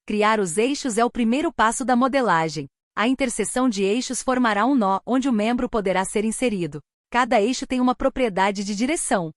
Criar os eixos é o primeiro passo da modelagem. A interseção de eixos formará um nó onde o membro poderá ser inserido. Cada eixo tem uma propriedade de direção.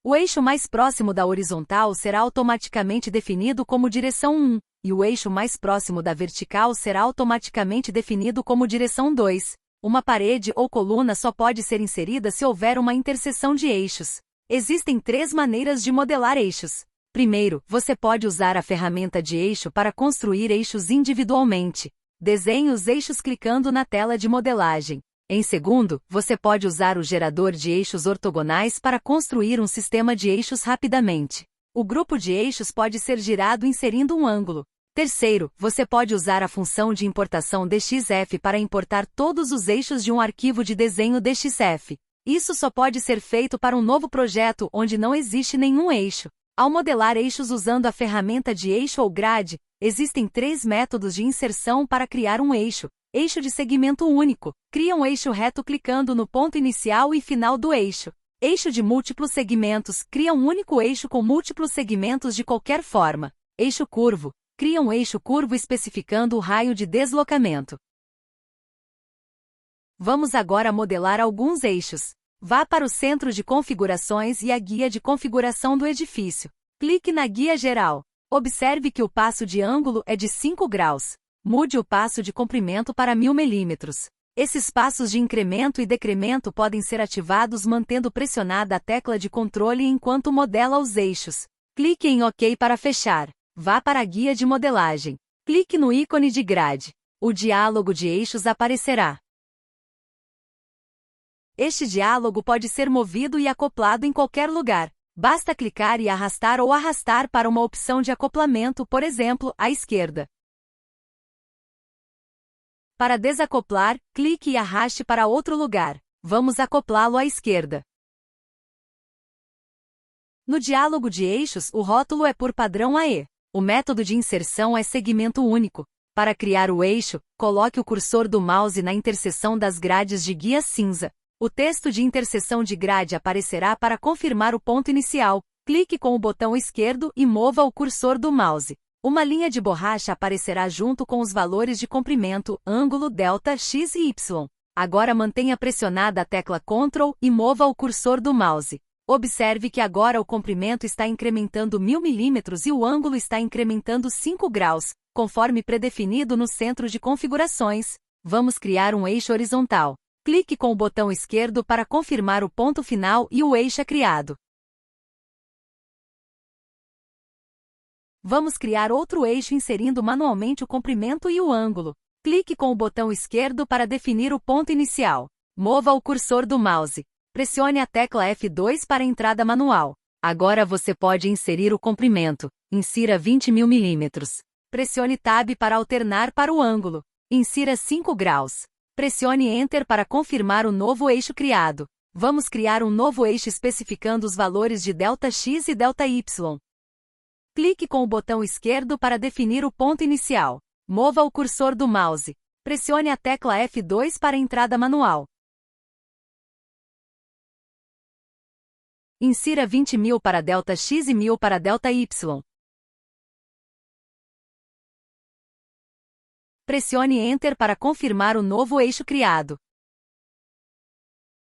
O eixo mais próximo da horizontal será automaticamente definido como direção 1, e o eixo mais próximo da vertical será automaticamente definido como direção 2. Uma parede ou coluna só pode ser inserida se houver uma interseção de eixos. Existem 3 maneiras de modelar eixos. Primeiro, você pode usar a ferramenta de eixo para construir eixos individualmente. Desenhe os eixos clicando na tela de modelagem. Em segundo, você pode usar o gerador de eixos ortogonais para construir um sistema de eixos rapidamente. O grupo de eixos pode ser girado inserindo um ângulo. Terceiro, você pode usar a função de importação DXF para importar todos os eixos de um arquivo de desenho DXF. Isso só pode ser feito para um novo projeto onde não existe nenhum eixo. Ao modelar eixos usando a ferramenta de eixo ou grade, existem 3 métodos de inserção para criar um eixo. Eixo de segmento único. Cria um eixo reto clicando no ponto inicial e final do eixo. Eixo de múltiplos segmentos. Cria um único eixo com múltiplos segmentos de qualquer forma. Eixo curvo. Cria um eixo curvo especificando o raio de deslocamento. Vamos agora modelar alguns eixos. Vá para o centro de configurações e a guia de configuração do edifício. Clique na guia geral. Observe que o passo de ângulo é de 5 graus. Mude o passo de comprimento para 1000 mm. Esses passos de incremento e decremento podem ser ativados mantendo pressionada a tecla de controle enquanto modela os eixos. Clique em OK para fechar. Vá para a guia de modelagem. Clique no ícone de grade. O diálogo de eixos aparecerá. Este diálogo pode ser movido e acoplado em qualquer lugar. Basta clicar e arrastar ou arrastar para uma opção de acoplamento, por exemplo, à esquerda. Para desacoplar, clique e arraste para outro lugar. Vamos acoplá-lo à esquerda. No diálogo de eixos, o rótulo é por padrão AE. O método de inserção é segmento único. Para criar o eixo, coloque o cursor do mouse na interseção das grades de guia cinza. O texto de interseção de grade aparecerá para confirmar o ponto inicial. Clique com o botão esquerdo e mova o cursor do mouse. Uma linha de borracha aparecerá junto com os valores de comprimento, ângulo, delta, x e y. Agora mantenha pressionada a tecla Ctrl e mova o cursor do mouse. Observe que agora o comprimento está incrementando 1000 mm e o ângulo está incrementando 5 graus, conforme predefinido no centro de configurações. Vamos criar um eixo horizontal. Clique com o botão esquerdo para confirmar o ponto final e o eixo é criado. Vamos criar outro eixo inserindo manualmente o comprimento e o ângulo. Clique com o botão esquerdo para definir o ponto inicial. Mova o cursor do mouse. Pressione a tecla F2 para a entrada manual. Agora você pode inserir o comprimento. Insira 20.000 mm. Pressione Tab para alternar para o ângulo. Insira 5 graus. Pressione Enter para confirmar o novo eixo criado. Vamos criar um novo eixo especificando os valores de ΔX e ΔY. Clique com o botão esquerdo para definir o ponto inicial. Mova o cursor do mouse. Pressione a tecla F2 para a entrada manual. Insira 20.000 para ΔX e 1000 para ΔY. Pressione Enter para confirmar o novo eixo criado.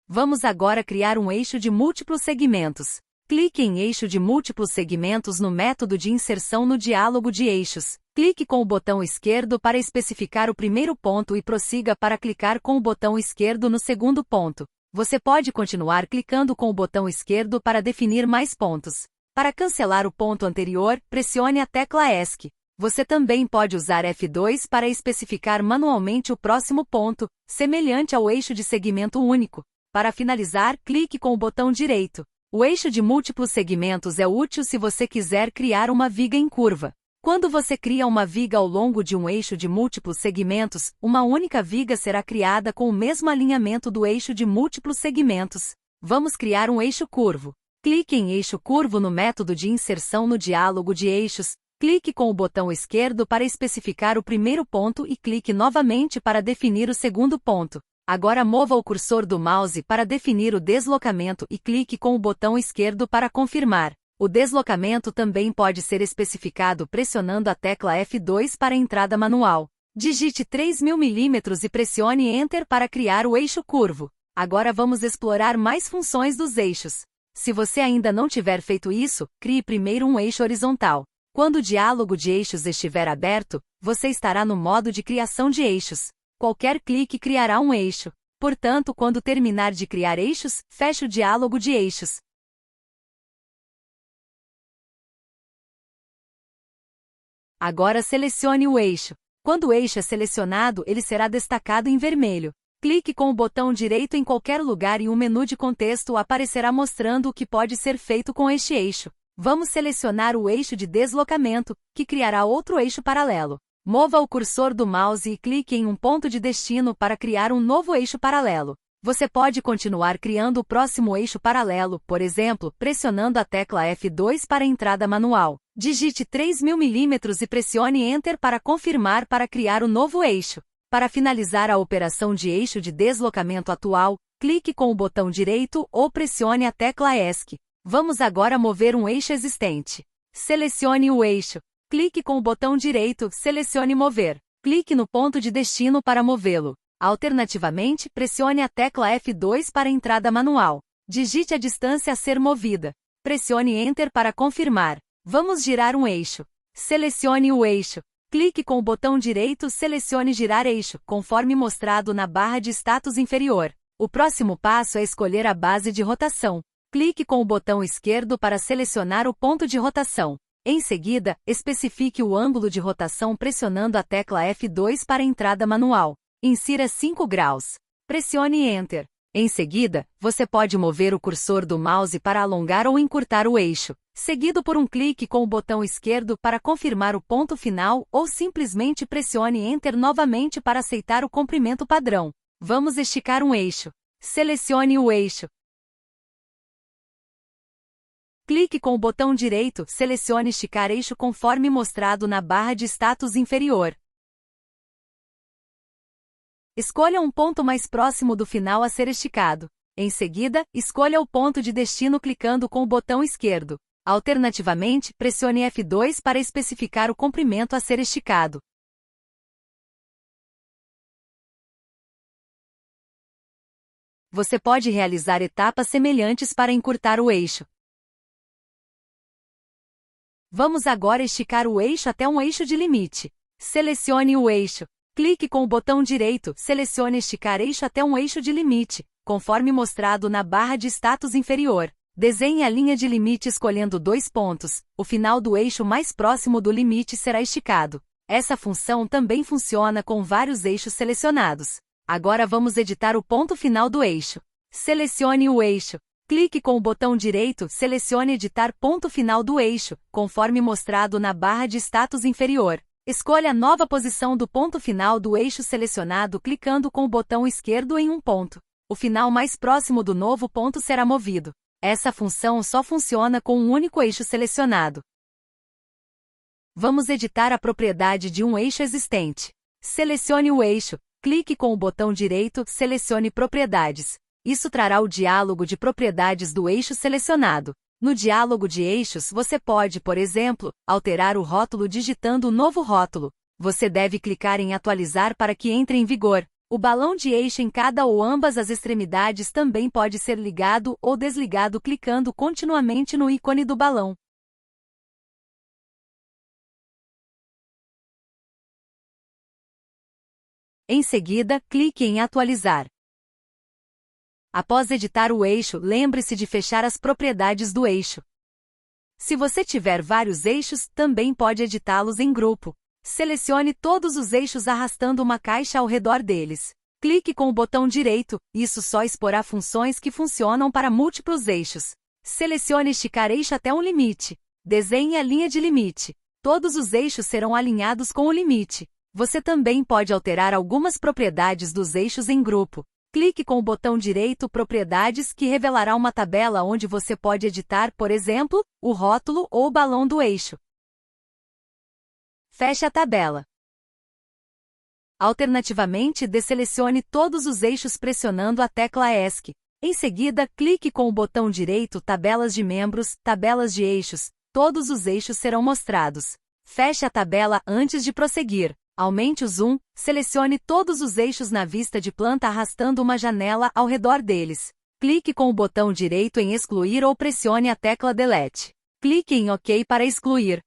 Vamos agora criar um eixo de múltiplos segmentos. Clique em eixo de múltiplos segmentos no método de inserção no diálogo de eixos. Clique com o botão esquerdo para especificar o primeiro ponto e prossiga para clicar com o botão esquerdo no segundo ponto. Você pode continuar clicando com o botão esquerdo para definir mais pontos. Para cancelar o ponto anterior, pressione a tecla ESC. Você também pode usar F2 para especificar manualmente o próximo ponto, semelhante ao eixo de segmento único. Para finalizar, clique com o botão direito. O eixo de múltiplos segmentos é útil se você quiser criar uma viga em curva. Quando você cria uma viga ao longo de um eixo de múltiplos segmentos, uma única viga será criada com o mesmo alinhamento do eixo de múltiplos segmentos. Vamos criar um eixo curvo. Clique em eixo curvo no método de inserção no diálogo de eixos. Clique com o botão esquerdo para especificar o primeiro ponto e clique novamente para definir o segundo ponto. Agora mova o cursor do mouse para definir o deslocamento e clique com o botão esquerdo para confirmar. O deslocamento também pode ser especificado pressionando a tecla F2 para a entrada manual. Digite 3000 mm e pressione Enter para criar o eixo curvo. Agora vamos explorar mais funções dos eixos. Se você ainda não tiver feito isso, crie primeiro um eixo horizontal. Quando o diálogo de eixos estiver aberto, você estará no modo de criação de eixos. Qualquer clique criará um eixo. Portanto, quando terminar de criar eixos, feche o diálogo de eixos. Agora selecione o eixo. Quando o eixo é selecionado, ele será destacado em vermelho. Clique com o botão direito em qualquer lugar e um menu de contexto aparecerá mostrando o que pode ser feito com este eixo. Vamos selecionar o eixo de deslocamento, que criará outro eixo paralelo. Mova o cursor do mouse e clique em um ponto de destino para criar um novo eixo paralelo. Você pode continuar criando o próximo eixo paralelo, por exemplo, pressionando a tecla F2 para a entrada manual. Digite 3000 mm e pressione Enter para confirmar para criar o novo eixo. Para finalizar a operação de eixo de deslocamento atual, clique com o botão direito ou pressione a tecla ESC. Vamos agora mover um eixo existente. Selecione o eixo. Clique com o botão direito, selecione Mover. Clique no ponto de destino para movê-lo. Alternativamente, pressione a tecla F2 para a entrada manual. Digite a distância a ser movida. Pressione Enter para confirmar. Vamos girar um eixo. Selecione o eixo. Clique com o botão direito, selecione Girar eixo, conforme mostrado na barra de status inferior. O próximo passo é escolher a base de rotação. Clique com o botão esquerdo para selecionar o ponto de rotação. Em seguida, especifique o ângulo de rotação pressionando a tecla F2 para a entrada manual. Insira 5 graus. Pressione Enter. Em seguida, você pode mover o cursor do mouse para alongar ou encurtar o eixo, seguido por um clique com o botão esquerdo para confirmar o ponto final ou simplesmente pressione Enter novamente para aceitar o comprimento padrão. Vamos esticar um eixo. Selecione o eixo. Clique com o botão direito, selecione Esticar eixo conforme mostrado na barra de status inferior. Escolha um ponto mais próximo do final a ser esticado. Em seguida, escolha o ponto de destino clicando com o botão esquerdo. Alternativamente, pressione F2 para especificar o comprimento a ser esticado. Você pode realizar etapas semelhantes para encurtar o eixo. Vamos agora esticar o eixo até um eixo de limite. Selecione o eixo. Clique com o botão direito, selecione Esticar eixo até um eixo de limite, conforme mostrado na barra de status inferior. Desenhe a linha de limite escolhendo 2 pontos. O final do eixo mais próximo do limite será esticado. Essa função também funciona com vários eixos selecionados. Agora vamos editar o ponto final do eixo. Selecione o eixo. Clique com o botão direito, selecione Editar ponto final do eixo, conforme mostrado na barra de status inferior. Escolha a nova posição do ponto final do eixo selecionado clicando com o botão esquerdo em um ponto. O final mais próximo do novo ponto será movido. Essa função só funciona com um único eixo selecionado. Vamos editar a propriedade de um eixo existente. Selecione o eixo, clique com o botão direito, selecione Propriedades. Isso trará o diálogo de propriedades do eixo selecionado. No diálogo de eixos você pode, por exemplo, alterar o rótulo digitando o novo rótulo. Você deve clicar em Atualizar para que entre em vigor. O balão de eixo em cada ou ambas as extremidades também pode ser ligado ou desligado clicando continuamente no ícone do balão. Em seguida, clique em Atualizar. Após editar o eixo, lembre-se de fechar as propriedades do eixo. Se você tiver vários eixos, também pode editá-los em grupo. Selecione todos os eixos arrastando uma caixa ao redor deles. Clique com o botão direito, isso só exporá funções que funcionam para múltiplos eixos. Selecione Esticar eixo até um limite. Desenhe a linha de limite. Todos os eixos serão alinhados com o limite. Você também pode alterar algumas propriedades dos eixos em grupo. Clique com o botão direito Propriedades que revelará uma tabela onde você pode editar, por exemplo, o rótulo ou o balão do eixo. Feche a tabela. Alternativamente, deselecione todos os eixos pressionando a tecla ESC. Em seguida, clique com o botão direito Tabelas de membros, Tabelas de eixos. Todos os eixos serão mostrados. Feche a tabela antes de prosseguir. Aumente o zoom, selecione todos os eixos na vista de planta arrastando uma janela ao redor deles. Clique com o botão direito em excluir ou pressione a tecla Delete. Clique em OK para excluir.